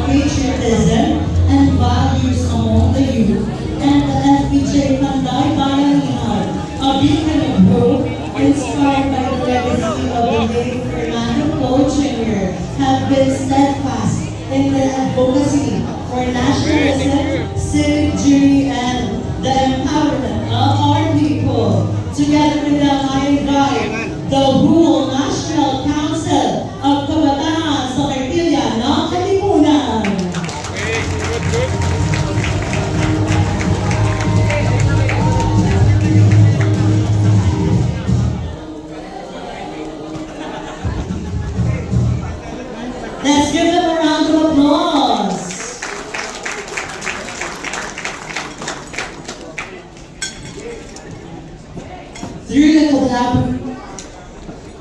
patriotism and values among the youth, and the FPJ Panday Bayanihan, a beacon of hope inspired by the legacy of the late Fernando Poe Jr., have been steadfast in their advocacy for nationalism, civic duty, and the empowerment of our people. Together with them, I invite the whole National Council of Kabataan sa Kartilya ng Katipunan. Let's give them a round of applause.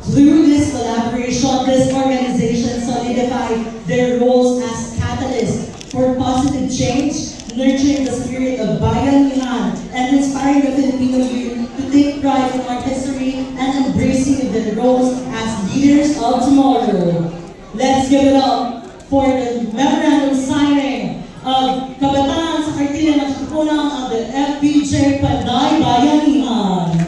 Through this collaboration, this organization solidified their roles as catalysts for positive change, nurturing the spirit of bayanihan, and inspiring the Filipino youth to take pride in our history and embracing their roles as leaders of tomorrow. Let's give it up for the memorandum signing of Kabataan sa Kartilya ng Katipunan of the FPJ Panday Bayanihan.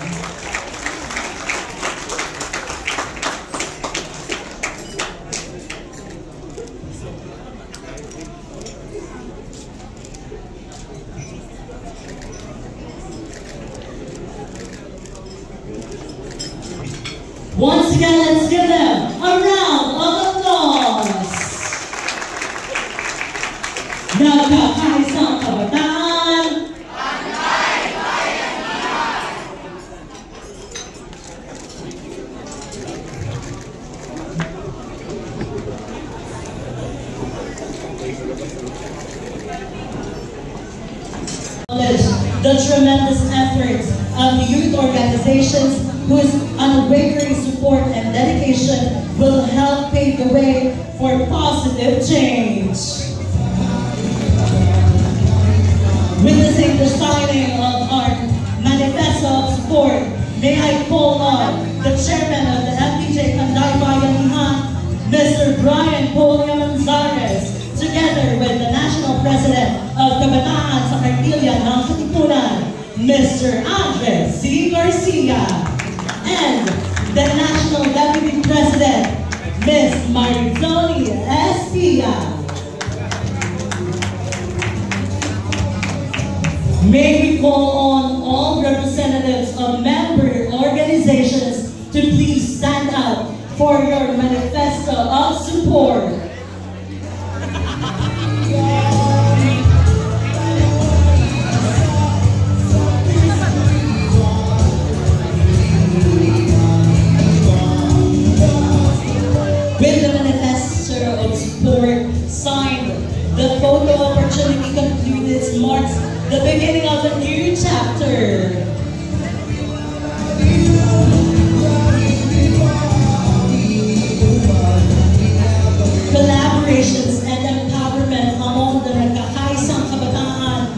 Once again, let's give them a round of applause. Nagkakaisang kabataan, Panday Bayanihan. The tremendous efforts of the youth organizations whose unwavering support and dedication will help pave the way for positive change. Witnessing the signing of our manifesto of support, may I call on the chairman of the FPJ Panday Bayanihan, Mr. Brian Polio Manzares, together with the national president of Kabataan sa Kartilya ng Katipunan, Mr. Andres C. Garcia, and the National Deputy President, Ms. Marizoni Espia. May we call on all representatives of member organizations to please stand up for your manifesto of support. With the manifesto of support signed, the photo opportunity concluded marks the beginning of a new chapter. Collaborations and empowerment among the nagkakaisang kabataan,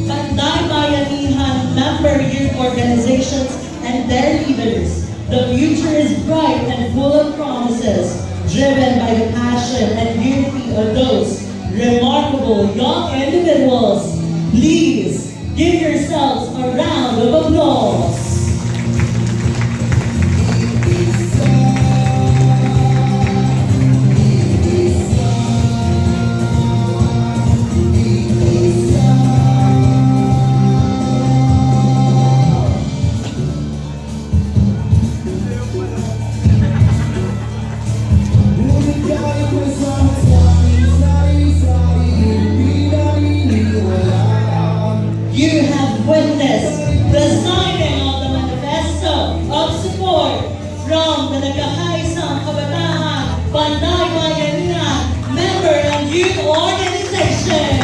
Panday Bayanihan member youth organizations and their leaders. The future is bright and full of promises, driven by the passion and unity of those remarkable young individuals. Please give yourselves a round of applause. You have witnessed the signing of the manifesto of support from the Nagkakaisang Kabataan Panday Bayanihan member and youth organization.